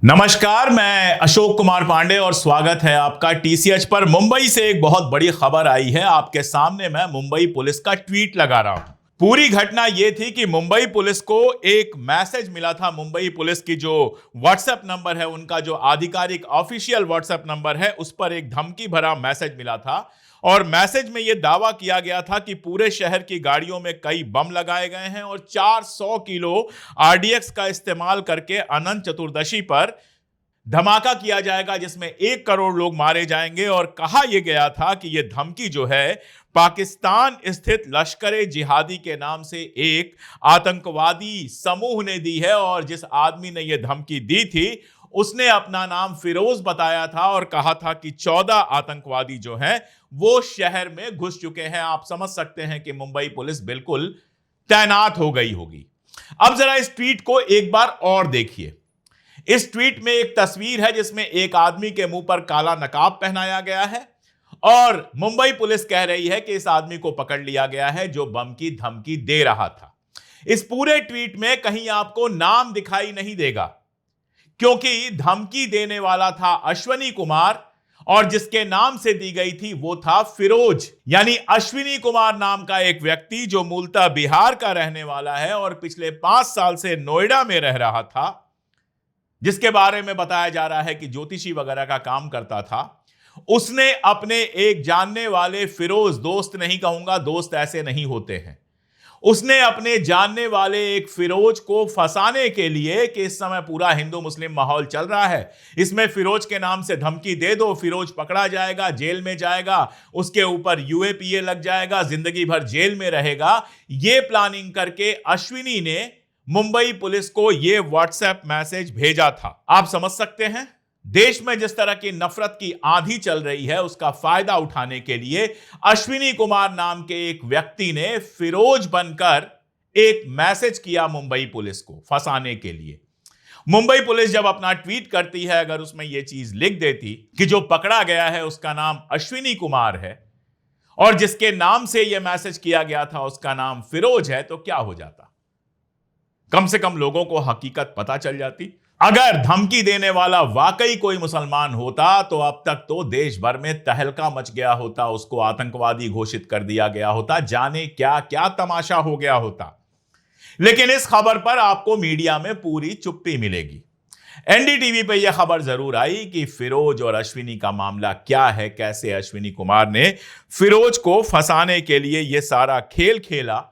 नमस्कार, मैं अशोक कुमार पांडे और स्वागत है आपका टीसीएच पर। मुंबई से एक बहुत बड़ी खबर आई है आपके सामने। मैं मुंबई पुलिस का ट्वीट लगा रहा हूं। पूरी घटना यह थी कि मुंबई पुलिस को एक मैसेज मिला था। मुंबई पुलिस की जो व्हाट्सएप नंबर है, उनका जो आधिकारिक ऑफिशियल व्हाट्सएप नंबर है, उस पर एक धमकी भरा मैसेज मिला था। और मैसेज में यह दावा किया गया था कि पूरे शहर की गाड़ियों में कई बम लगाए गए हैं और 400 किलो आरडीएक्स का इस्तेमाल करके अनंत चतुर्दशी पर धमाका किया जाएगा, जिसमें 1 करोड़ लोग मारे जाएंगे। और कहा यह गया था कि यह धमकी जो है पाकिस्तान स्थित लश्कर जिहादी के नाम से एक आतंकवादी समूह ने दी है। और जिस आदमी ने यह धमकी दी थी, उसने अपना नाम फिरोज बताया था और कहा था कि 14 आतंकवादी जो हैं वो शहर में घुस चुके हैं। आप समझ सकते हैं कि मुंबई पुलिस बिल्कुल तैनात हो गई होगी। अब जरा इस ट्वीट को एक बार और देखिए। इस ट्वीट में एक तस्वीर है जिसमें एक आदमी के मुंह पर काला नकाब पहनाया गया है और मुंबई पुलिस कह रही है कि इस आदमी को पकड़ लिया गया है जो बम की धमकी दे रहा था। इस पूरे ट्वीट में कहीं आपको नाम दिखाई नहीं देगा, क्योंकि धमकी देने वाला था अश्विनी कुमार और जिसके नाम से दी गई थी वो था फिरोज। यानी अश्विनी कुमार नाम का एक व्यक्ति जो मूलतः बिहार का रहने वाला है और पिछले 5 साल से नोएडा में रह रहा था, जिसके बारे में बताया जा रहा है कि ज्योतिषी वगैरह का काम करता था। उसने अपने एक जानने वाले फिरोज, दोस्त नहीं कहूंगा, दोस्त ऐसे नहीं होते हैं, उसने अपने जानने वाले एक फिरोज को फंसाने के लिए कि इस समय पूरा हिंदू मुस्लिम माहौल चल रहा है, इसमें फिरोज के नाम से धमकी दे दो, फिरोज पकड़ा जाएगा, जेल में जाएगा, उसके ऊपर यूएपीए लग जाएगा, जिंदगी भर जेल में रहेगा। यह प्लानिंग करके अश्विनी ने मुंबई पुलिस को यह व्हाट्सएप मैसेज भेजा था। आप समझ सकते हैं, देश में जिस तरह की नफरत की आंधी चल रही है, उसका फायदा उठाने के लिए अश्विनी कुमार नाम के एक व्यक्ति ने फिरोज बनकर एक मैसेज किया मुंबई पुलिस को फंसाने के लिए। मुंबई पुलिस जब अपना ट्वीट करती है, अगर उसमें यह चीज लिख देती कि जो पकड़ा गया है उसका नाम अश्विनी कुमार है और जिसके नाम से यह मैसेज किया गया था उसका नाम फिरोज है, तो क्या हो जाता? कम से कम लोगों को हकीकत पता चल जाती। अगर धमकी देने वाला वाकई कोई मुसलमान होता तो अब तक तो देश भर में तहलका मच गया होता, उसको आतंकवादी घोषित कर दिया गया होता, जाने क्या क्या तमाशा हो गया होता। लेकिन इस खबर पर आपको मीडिया में पूरी चुप्पी मिलेगी। एनडीटीवी पे यह खबर जरूर आई कि फिरोज और अश्विनी का मामला क्या है, कैसे अश्विनी कुमार ने फिरोज को फंसाने के लिए यह सारा खेल खेला।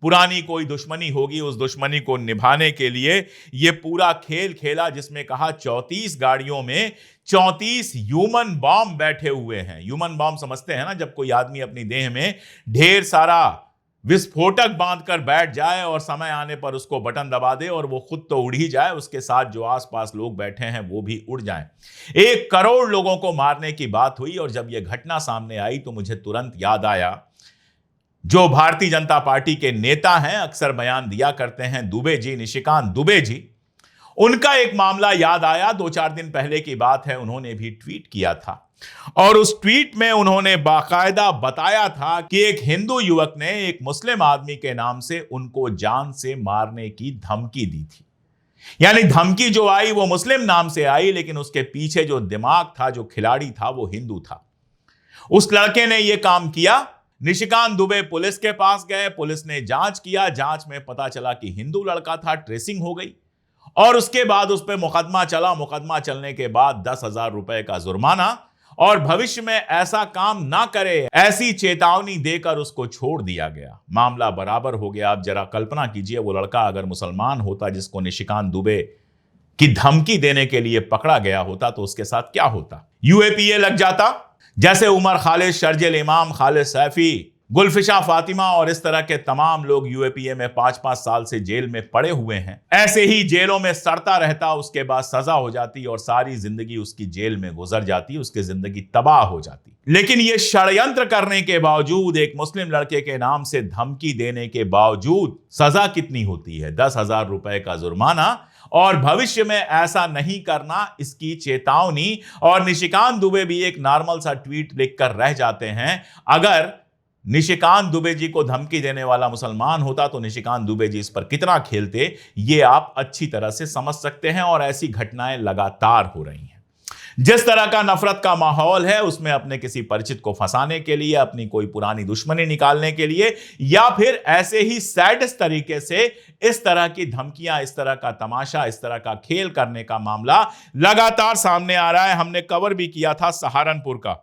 पुरानी कोई दुश्मनी होगी, उस दुश्मनी को निभाने के लिए यह पूरा खेल खेला, जिसमें कहा 34 गाड़ियों में 34 ह्यूमन बॉम्ब बैठे हुए हैं। ह्यूमन बॉम्ब समझते हैं ना, जब कोई आदमी अपनी देह में ढेर सारा विस्फोटक बांधकर बैठ जाए और समय आने पर उसको बटन दबा दे और वो खुद तो उड़ ही जाए, उसके साथ जो आसपास लोग बैठे हैं वो भी उड़ जाएं। 1 करोड़ लोगों को मारने की बात हुई और जब यह घटना सामने आई तो मुझे तुरंत याद आया, जो भारतीय जनता पार्टी के नेता हैं, अक्सर बयान दिया करते हैं, दुबे जी, निशिकांत दुबे जी, उनका एक मामला याद आया। 2-4 दिन पहले की बात है, उन्होंने भी ट्वीट किया था और उस ट्वीट में उन्होंने बाकायदा बताया था कि एक हिंदू युवक ने एक मुस्लिम आदमी के नाम से उनको जान से मारने की धमकी दी थी। यानी धमकी जो आई वो मुस्लिम नाम से आई, लेकिन उसके पीछे जो दिमाग था, जो खिलाड़ी था, वो हिंदू था। उस लड़के ने यह काम किया। निशिकांत दुबे पुलिस के पास गए, पुलिस ने जांच किया, जांच में पता चला कि हिंदू लड़का था, ट्रेसिंग हो गई और उसके बाद उस पर मुकदमा चला। मुकदमा चलने के बाद 10,000 रुपए का जुर्माना और भविष्य में ऐसा काम ना करे ऐसी चेतावनी देकर उसको छोड़ दिया गया। मामला बराबर हो गया। आप जरा कल्पना कीजिए, वो लड़का अगर मुसलमान होता जिसको निशिकांत दुबे की धमकी देने के लिए पकड़ा गया होता तो उसके साथ क्या होता? यूएपीए लग जाता, जैसे उमर खालिद, शर्जिल इमाम, खालिद सैफी, गुलफिशा फातिमा और इस तरह के तमाम लोग यूएपीए में 5-5 साल से जेल में पड़े हुए हैं। ऐसे ही जेलों में सड़ता रहता, उसके बाद सजा हो जाती और सारी जिंदगी उसकी जेल में गुजर जाती, उसकी जिंदगी तबाह हो जाती। लेकिन यह षड्यंत्र करने के बावजूद, एक मुस्लिम लड़के के नाम से धमकी देने के बावजूद सजा कितनी होती है? 10,000 रुपए का जुर्माना और भविष्य में ऐसा नहीं करना, इसकी चेतावनी। और निशिकांत दुबे भी एक नॉर्मल सा ट्वीट लिखकर रह जाते हैं। अगर निशिकांत दुबे जी को धमकी देने वाला मुसलमान होता तो निशिकांत दुबे जी इस पर कितना खेलते, ये आप अच्छी तरह से समझ सकते हैं। और ऐसी घटनाएं लगातार हो रही हैं। जिस तरह का नफरत का माहौल है, उसमें अपने किसी परिचित को फंसाने के लिए, अपनी कोई पुरानी दुश्मनी निकालने के लिए, या फिर ऐसे ही सैडिस्ट तरीके से इस तरह की धमकियां, इस तरह का तमाशा, इस तरह का खेल करने का मामला लगातार सामने आ रहा है। हमने कवर भी किया था सहारनपुर का।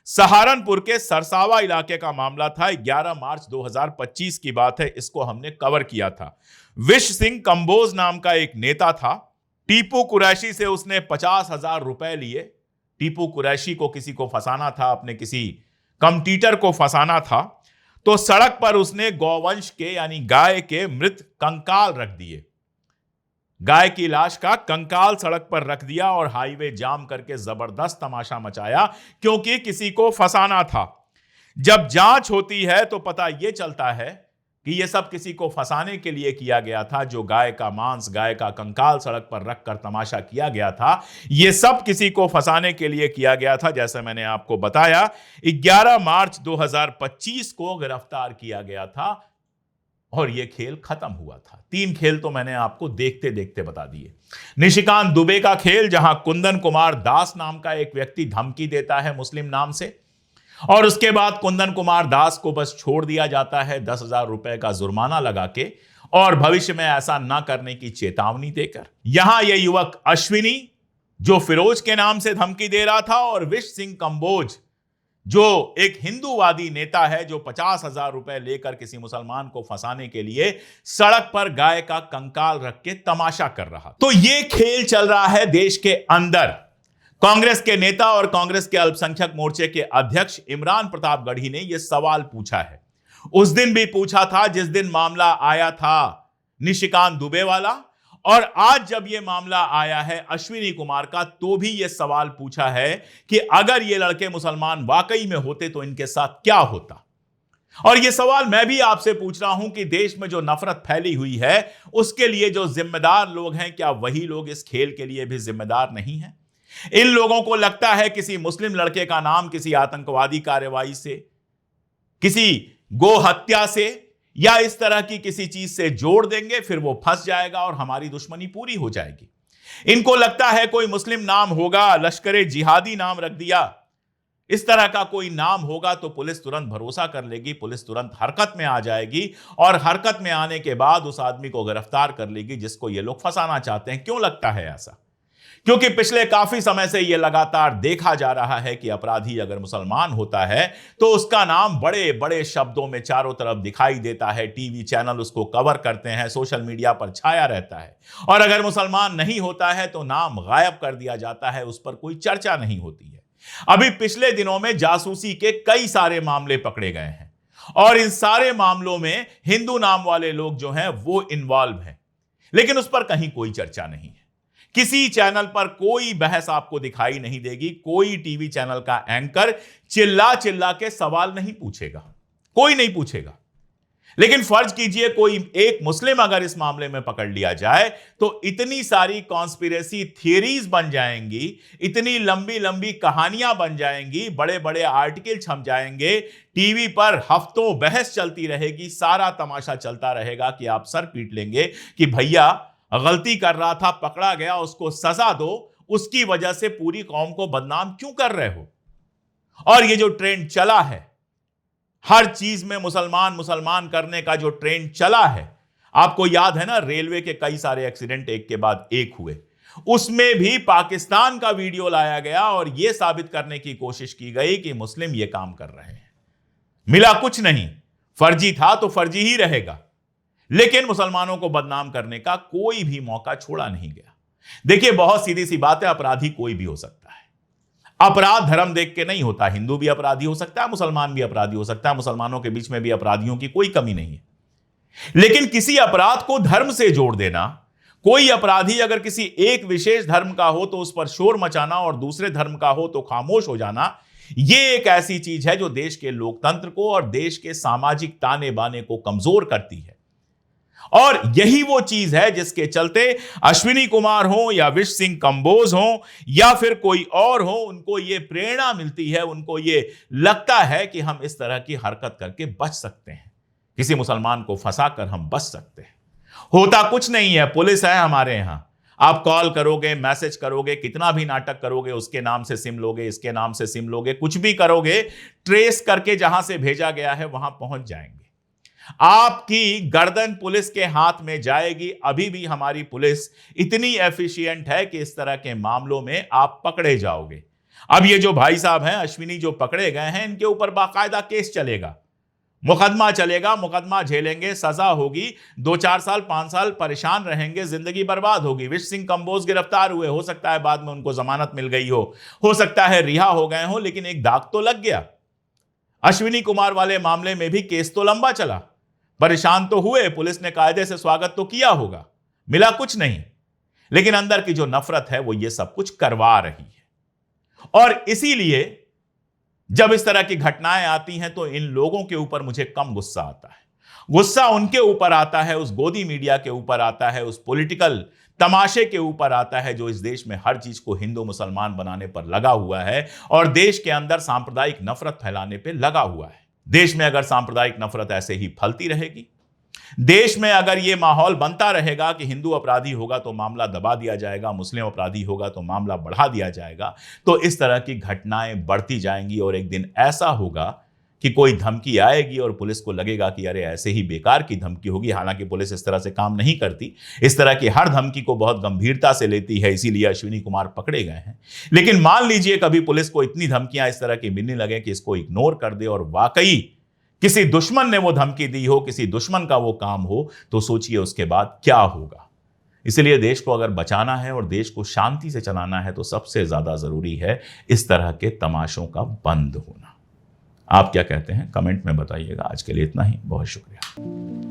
सहारनपुर के सरसावा इलाके का मामला था। 11 मार्च 2025 की बात है। इसको हमने कवर किया था। विश सिंह कंबोज नाम का एक नेता था। टीपू कुरैशी से उसने 50,000 रुपए लिए। टीपू कुरैशी को किसी को फंसाना था, अपने किसी कम्पटीटर को फंसाना था। तो सड़क पर उसने गौवंश के यानी गाय के मृत कंकाल रख दिए। गाय की लाश का कंकाल सड़क पर रख दिया और हाईवे जाम करके जबरदस्त तमाशा मचाया, क्योंकि किसी को फंसाना था। जब जांच होती है तो पता यह चलता है कि यह सब किसी को फंसाने के लिए किया गया था। जो गाय का मांस, गाय का कंकाल सड़क पर रखकर तमाशा किया गया था, यह सब किसी को फंसाने के लिए किया गया था। जैसे मैंने आपको बताया, 11 मार्च 2025 को गिरफ्तार किया गया था और यह खेल खत्म हुआ था। 3 खेल तो मैंने आपको देखते देखते बता दिए। निशिकांत दुबे का खेल, जहां कुंदन कुमार दास नाम का एक व्यक्ति धमकी देता है मुस्लिम नाम से, और उसके बाद कुंदन कुमार दास को बस छोड़ दिया जाता है 10,000 रुपए का जुर्माना लगा के, और भविष्य में ऐसा ना करने की चेतावनी देकर। यहां यह युवक अश्विनी, जो फिरोज के नाम से धमकी दे रहा था, और विश सिंह कंबोज, जो एक हिंदूवादी नेता है, जो 50,000 रुपए लेकर किसी मुसलमान को फंसाने के लिए सड़क पर गाय का कंकाल रख के तमाशा कर रहा। तो यह खेल चल रहा है देश के अंदर। कांग्रेस के नेता और कांग्रेस के अल्पसंख्यक मोर्चे के अध्यक्ष इमरान प्रताप गढ़ी ने यह सवाल पूछा है। उस दिन भी पूछा था जिस दिन मामला आया था निशिकांत दुबे वाला, और आज जब यह मामला आया है अश्विनी कुमार का, तो भी यह सवाल पूछा है कि अगर ये लड़के मुसलमान वाकई में होते तो इनके साथ क्या होता। और यह सवाल मैं भी आपसे पूछ रहा हूं कि देश में जो नफरत फैली हुई है, उसके लिए जो जिम्मेदार लोग हैं, क्या वही लोग इस खेल के लिए भी जिम्मेदार नहीं हैं? इन लोगों को लगता है किसी मुस्लिम लड़के का नाम किसी आतंकवादी कार्रवाई से, किसी गो हत्या से, या इस तरह की किसी चीज से जोड़ देंगे, फिर वो फंस जाएगा और हमारी दुश्मनी पूरी हो जाएगी। इनको लगता है कोई मुस्लिम नाम होगा, लश्कर जिहादी नाम रख दिया, इस तरह का कोई नाम होगा तो पुलिस तुरंत भरोसा कर लेगी, पुलिस तुरंत हरकत में आ जाएगी, और हरकत में आने के बाद उस आदमी को गिरफ्तार कर लेगी जिसको ये लोग फंसाना चाहते हैं। क्यों लगता है ऐसा? क्योंकि पिछले काफी समय से यह लगातार देखा जा रहा है कि अपराधी अगर मुसलमान होता है तो उसका नाम बड़े बड़े शब्दों में चारों तरफ दिखाई देता है, टीवी चैनल उसको कवर करते हैं, सोशल मीडिया पर छाया रहता है। और अगर मुसलमान नहीं होता है तो नाम गायब कर दिया जाता है, उस पर कोई चर्चा नहीं होती है। अभी पिछले दिनों में जासूसी के कई सारे मामले पकड़े गए हैं, और इन सारे मामलों में हिंदू नाम वाले लोग जो हैं वो इन्वॉल्व हैं, लेकिन उस पर कहीं कोई चर्चा नहीं है। किसी चैनल पर कोई बहस आपको दिखाई नहीं देगी। कोई टीवी चैनल का एंकर चिल्ला चिल्ला के सवाल नहीं पूछेगा, कोई नहीं पूछेगा। लेकिन फर्ज कीजिए कोई एक मुस्लिम अगर इस मामले में पकड़ लिया जाए तो इतनी सारी कॉन्स्पिरेसी थियरीज बन जाएंगी, इतनी लंबी लंबी कहानियां बन जाएंगी, बड़े बड़े आर्टिकल छप जाएंगे, टीवी पर हफ्तों बहस चलती रहेगी, सारा तमाशा चलता रहेगा कि आप सर पीट लेंगे कि भैया गलती कर रहा था, पकड़ा गया, उसको सजा दो, उसकी वजह से पूरी कौम को बदनाम क्यों कर रहे हो। और ये जो ट्रेंड चला है, हर चीज में मुसलमान मुसलमान करने का जो ट्रेंड चला है, आपको याद है ना, रेलवे के कई सारे एक्सीडेंट एक के बाद एक हुए, उसमें भी पाकिस्तान का वीडियो लाया गया और यह साबित करने की कोशिश की गई कि मुस्लिम यह काम कर रहे हैं। मिला कुछ नहीं, फर्जी था तो फर्जी ही रहेगा, लेकिन मुसलमानों को बदनाम करने का कोई भी मौका छोड़ा नहीं गया। देखिए, बहुत सीधी सी बात है, अपराधी कोई भी हो सकता है। अपराध धर्म देख के नहीं होता, हिंदू भी अपराधी हो सकता है, मुसलमान भी अपराधी हो सकता है, मुसलमानों के बीच में भी अपराधियों की कोई कमी नहीं है। लेकिन किसी अपराध को धर्म से जोड़ देना, कोई अपराधी अगर किसी एक विशेष धर्म का हो तो उस पर शोर मचाना और दूसरे धर्म का हो तो खामोश हो जाना, यह एक ऐसी चीज है जो देश के लोकतंत्र को और देश के सामाजिक ताने बाने को कमजोर करती है। और यही वो चीज है जिसके चलते अश्विनी कुमार हो या विश सिंह कंबोज हो या फिर कोई और हो, उनको ये प्रेरणा मिलती है, उनको ये लगता है कि हम इस तरह की हरकत करके बच सकते हैं, किसी मुसलमान को फंसाकर हम बच सकते हैं। होता कुछ नहीं है, पुलिस है हमारे यहां। आप कॉल करोगे, मैसेज करोगे, कितना भी नाटक करोगे, उसके नाम से सिम लोगे, इसके नाम से सिम लोगे, कुछ भी करोगे, ट्रेस करके जहां से भेजा गया है वहां पहुंच जाएंगे। आपकी गर्दन पुलिस के हाथ में जाएगी। अभी भी हमारी पुलिस इतनी एफिशिएंट है कि इस तरह के मामलों में आप पकड़े जाओगे। अब ये जो भाई साहब हैं अश्विनी, जो पकड़े गए हैं, इनके ऊपर बाकायदा केस चलेगा, मुकदमा चलेगा, मुकदमा झेलेंगे, सजा होगी, 2-4 साल 5 साल परेशान रहेंगे, जिंदगी बर्बाद होगी। विश सिंह कंबोज गिरफ्तार हुए, हो सकता है बाद में उनको जमानत मिल गई हो सकता है रिहा हो गए हो, लेकिन एक दाग तो लग गया। अश्विनी कुमार वाले मामले में भी केस तो लंबा चला, परेशान तो हुए, पुलिस ने कायदे से स्वागत तो किया होगा, मिला कुछ नहीं, लेकिन अंदर की जो नफरत है वो ये सब कुछ करवा रही है। और इसीलिए जब इस तरह की घटनाएं आती हैं तो इन लोगों के ऊपर मुझे कम गुस्सा आता है। गुस्सा उनके ऊपर आता है, उस गोदी मीडिया के ऊपर आता है, उस पॉलिटिकल तमाशे के ऊपर आता है जो इस देश में हर चीज को हिंदू मुसलमान बनाने पर लगा हुआ है और देश के अंदर सांप्रदायिक नफरत फैलाने पर लगा हुआ है। देश में अगर सांप्रदायिक नफरत ऐसे ही फलती रहेगी, देश में अगर यह माहौल बनता रहेगा कि हिंदू अपराधी होगा तो मामला दबा दिया जाएगा, मुस्लिम अपराधी होगा तो मामला बढ़ा दिया जाएगा, तो इस तरह की घटनाएं बढ़ती जाएंगी और एक दिन ऐसा होगा कि कोई धमकी आएगी और पुलिस को लगेगा कि अरे ऐसे ही बेकार की धमकी होगी। हालांकि पुलिस इस तरह से काम नहीं करती, इस तरह की हर धमकी को बहुत गंभीरता से लेती है, इसीलिए अश्विनी कुमार पकड़े गए हैं। लेकिन मान लीजिए कभी पुलिस को इतनी धमकियां इस तरह की मिलने लगे कि इसको इग्नोर कर दे और वाकई किसी दुश्मन ने वो धमकी दी हो, किसी दुश्मन का वो काम हो, तो सोचिए उसके बाद क्या होगा। इसलिए देश को अगर बचाना है और देश को शांति से चलाना है तो सबसे ज्यादा जरूरी है इस तरह के तमाशों का बंद होना। आप क्या कहते हैं कमेंट में बताइएगा। आज के लिए इतना ही, बहुत शुक्रिया।